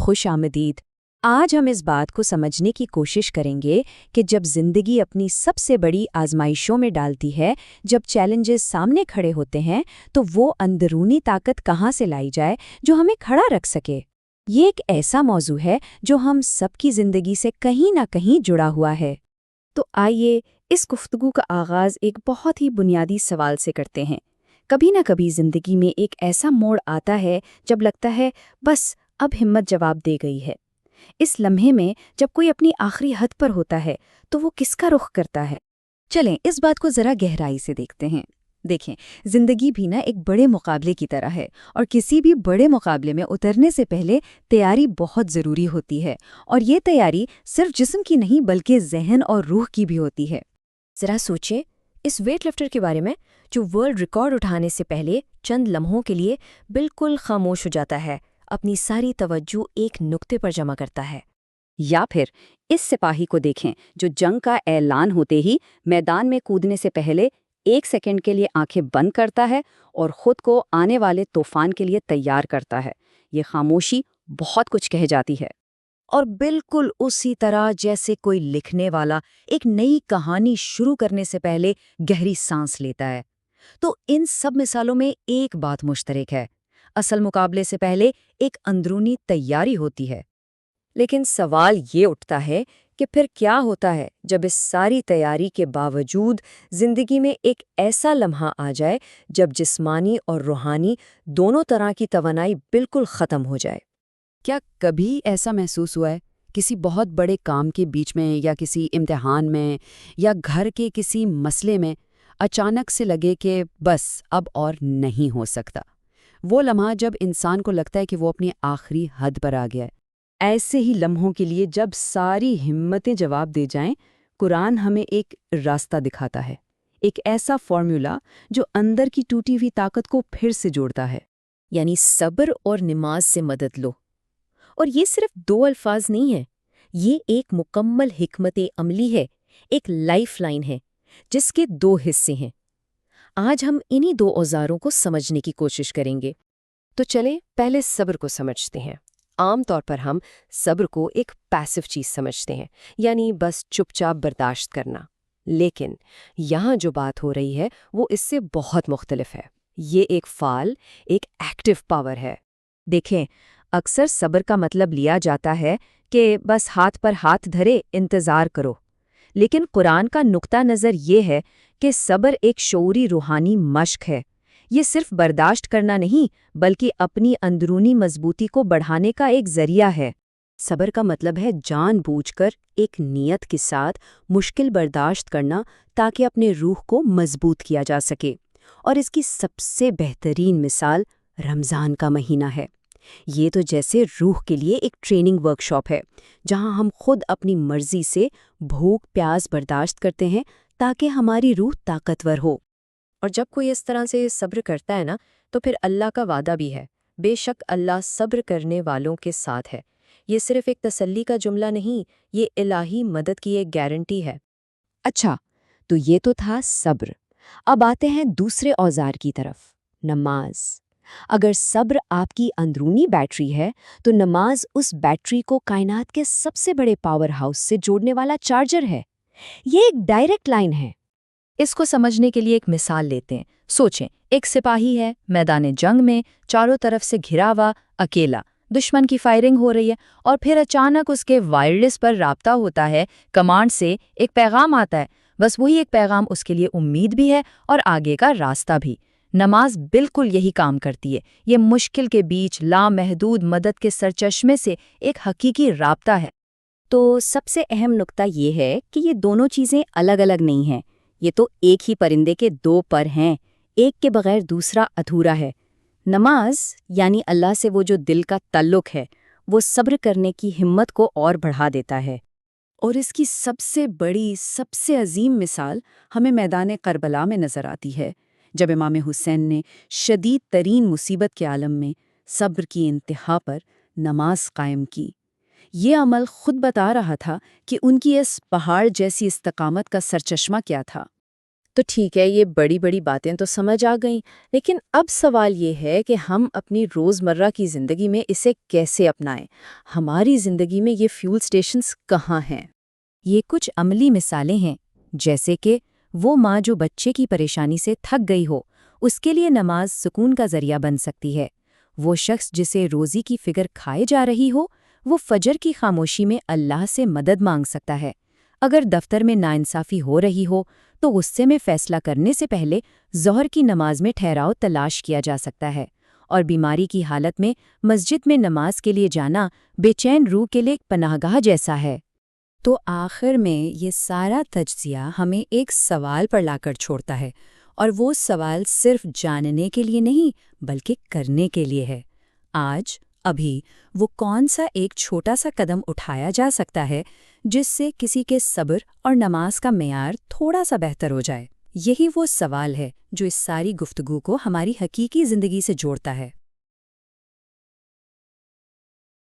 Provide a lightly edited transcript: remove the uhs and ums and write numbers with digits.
خوش آمدید۔ آج ہم اس بات کو سمجھنے کی کوشش کریں گے کہ جب زندگی اپنی سب سے بڑی آزمائشوں میں ڈالتی ہے، جب چیلنجز سامنے کھڑے ہوتے ہیں، تو وہ اندرونی طاقت کہاں سے لائی جائے جو ہمیں کھڑا رکھ سکے۔ یہ ایک ایسا موضوع ہے جو ہم سب کی زندگی سے کہیں نہ کہیں جڑا ہوا ہے۔ تو آئیے اس گفتگو کا آغاز ایک بہت ہی بنیادی سوال سے کرتے ہیں۔ کبھی نہ کبھی زندگی میں ایک ایسا موڑ آتا ہے جب لگتا ہے بس اب ہمت جواب دے گئی ہے۔ اس لمحے میں جب کوئی اپنی آخری حد پر ہوتا ہے تو وہ کس کا رخ کرتا ہے؟ چلیں اس بات کو ذرا گہرائی سے دیکھتے ہیں۔ دیکھیں، زندگی بھی ایک بڑے مقابلے کی طرح ہے، اور کسی بھی بڑے مقابلے میں اترنے سے پہلے تیاری بہت ضروری ہوتی ہے، اور یہ تیاری صرف جسم کی نہیں بلکہ ذہن اور روح کی بھی ہوتی ہے۔ ذرا سوچیں اس ویٹ لفٹر کے بارے میں جو ورلڈ ریکارڈ اٹھانے سے پہلے چند لمحوں کے لیے بالکل خاموش ہو جاتا ہے، اپنی ساری توجہ ایک نقطے پر جمع کرتا ہے۔ یا پھر اس سپاہی کو دیکھیں جو جنگ کا اعلان ہوتے ہی میدان میں کودنے سے پہلے 1 سیکنڈ کے لیے آنکھیں بند کرتا ہے اور خود کو آنے والے طوفان کے لیے تیار کرتا ہے۔ یہ خاموشی بہت کچھ کہہ جاتی ہے۔ اور بالکل اسی طرح جیسے کوئی لکھنے والا ایک نئی کہانی شروع کرنے سے پہلے گہری سانس لیتا ہے، تو ان سب مثالوں میں ایک بات مشترک ہے: اصل مقابلے سے پہلے ایک اندرونی تیاری ہوتی ہے۔ لیکن سوال یہ اٹھتا ہے کہ پھر کیا ہوتا ہے جب اس ساری تیاری کے باوجود زندگی میں ایک ایسا لمحہ آ جائے جب جسمانی اور روحانی دونوں طرح کی توانائی بالکل ختم ہو جائے؟ کیا کبھی ایسا محسوس ہوا ہے کسی بہت بڑے کام کے بیچ میں، یا کسی امتحان میں، یا گھر کے کسی مسئلے میں اچانک سے لگے کہ بس اب اور نہیں ہو سکتا؟ وہ لمحہ جب انسان کو لگتا ہے کہ وہ اپنی آخری حد پر آ گیا ہے۔ ایسے ہی لمحوں کے لیے جب ساری ہمتیں جواب دے جائیں، قرآن ہمیں ایک راستہ دکھاتا ہے، ایک ایسا فارمولا جو اندر کی ٹوٹی ہوئی طاقت کو پھر سے جوڑتا ہے۔ یعنی صبر اور نماز سے مدد لو۔ اور یہ صرف 2 الفاظ نہیں ہیں، یہ ایک مکمل حکمت عملی ہے، ایک لائف لائن ہے جس کے 2 حصے ہیں۔ آج ہم انہی 2 اوزاروں کو سمجھنے کی کوشش کریں گے۔ تو چلیں پہلے صبر کو سمجھتے ہیں۔ عام طور پر ہم صبر کو ایک پیسو چیز سمجھتے ہیں، یعنی بس چپ چاپ برداشت کرنا۔ لیکن یہاں جو بات ہو رہی ہے وہ اس سے بہت مختلف ہے۔ یہ ایک فعال، ایک ایکٹیو پاور ہے۔ دیکھیں، اکثر صبر کا مطلب لیا جاتا ہے کہ بس ہاتھ پر ہاتھ دھرے انتظار کرو، لیکن قرآن کا نقطہ نظر یہ ہے کہ صبر ایک شعوری روحانی مشق ہے۔ یہ صرف برداشت کرنا نہیں بلکہ اپنی اندرونی مضبوطی کو بڑھانے کا ایک ذریعہ ہے۔ صبر کا مطلب ہے جان بوجھ کر ایک نیت کے ساتھ مشکل برداشت کرنا تاکہ اپنے روح کو مضبوط کیا جا سکے۔ اور اس کی سب سے بہترین مثال رمضان کا مہینہ ہے۔ یہ تو جیسے روح کے لیے ایک ٹریننگ ورکشاپ ہے، جہاں ہم خود اپنی مرضی سے بھوک پیاس برداشت کرتے ہیں تاکہ ہماری روح طاقتور ہو۔ اور جب کوئی اس طرح سے صبر کرتا ہے نا، تو پھر اللہ کا وعدہ بھی ہے، بے شک اللہ صبر کرنے والوں کے ساتھ ہے۔ یہ صرف ایک تسلی کا جملہ نہیں، یہ الہی مدد کی ایک گارنٹی ہے۔ اچھا، تو یہ تو تھا صبر۔ اب آتے ہیں دوسرے اوزار کی طرف، نماز۔ اگر صبر آپ کی اندرونی بیٹری ہے تو نماز اس بیٹری کو کائنات کے سب سے بڑے پاور ہاؤس سے جوڑنے والا چارجر ہے۔ یہ ایک ڈائریکٹ لائن ہے۔ اس کو سمجھنے کے لیے ایک مثال لیتے ہیں۔ سوچیں، ایک سپاہی ہے میدان جنگ میں، چاروں طرف سے گھرا ہوا، اکیلا، دشمن کی فائرنگ ہو رہی ہے، اور پھر اچانک اس کے وائرلیس پر رابطہ ہوتا ہے، کمانڈ سے ایک پیغام آتا ہے۔ بس وہی ایک پیغام اس کے لیے امید بھی ہے اور آگے کا راستہ بھی۔ نماز بالکل یہی کام کرتی ہے۔ یہ مشکل کے بیچ لامحدود مدد کے سرچشمے سے ایک حقیقی رابطہ ہے۔ تو سب سے اہم نقطہ یہ ہے کہ یہ دونوں چیزیں الگ الگ نہیں ہیں، یہ تو ایک ہی پرندے کے 2 پر ہیں، ایک کے بغیر دوسرا ادھورا ہے۔ نماز یعنی اللہ سے وہ جو دل کا تعلق ہے، وہ صبر کرنے کی ہمت کو اور بڑھا دیتا ہے۔ اور اس کی سب سے بڑی، سب سے عظیم مثال ہمیں میدان کربلا میں نظر آتی ہے، جب امام حسین نے شدید ترین مصیبت کے عالم میں صبر کی انتہا پر نماز قائم کی۔ یہ عمل خود بتا رہا تھا کہ ان کی اس پہاڑ جیسی استقامت کا سرچشمہ کیا تھا۔ تو ٹھیک ہے، یہ بڑی بڑی باتیں تو سمجھ آ گئیں، لیکن اب سوال یہ ہے کہ ہم اپنی روزمرہ کی زندگی میں اسے کیسے اپنائیں؟ ہماری زندگی میں یہ فیول سٹیشنز کہاں ہیں؟ یہ کچھ عملی مثالیں ہیں، جیسے کہ وہ ماں جو بچے کی پریشانی سے تھک گئی ہو، اس کے لیے نماز سکون کا ذریعہ بن سکتی ہے۔ وہ شخص جسے روزی کی فکر کھائے جا رہی ہو، وہ فجر کی خاموشی میں اللہ سے مدد مانگ سکتا ہے۔ اگر دفتر میں ناانصافی ہو رہی ہو، تو غصے میں فیصلہ کرنے سے پہلے ظہر کی نماز میں ٹھہراؤ تلاش کیا جا سکتا ہے۔ اور بیماری کی حالت میں مسجد میں نماز کے لیے جانا بے چین روح کے لیے ایک پناہ گاہ جیسا ہے۔ تو آخر میں یہ سارا تجزیہ ہمیں ایک سوال پر لا کر چھوڑتا ہے، اور وہ سوال صرف جاننے کے لیے نہیں بلکہ کرنے کے لیے ہے۔ آج ابھی وہ کون سا ایک چھوٹا سا قدم اٹھایا جا سکتا ہے جس سے کسی کے صبر اور نماز کا معیار تھوڑا سا بہتر ہو جائے؟ یہی وہ سوال ہے جو اس ساری گفتگو کو ہماری حقیقی زندگی سے جوڑتا ہے۔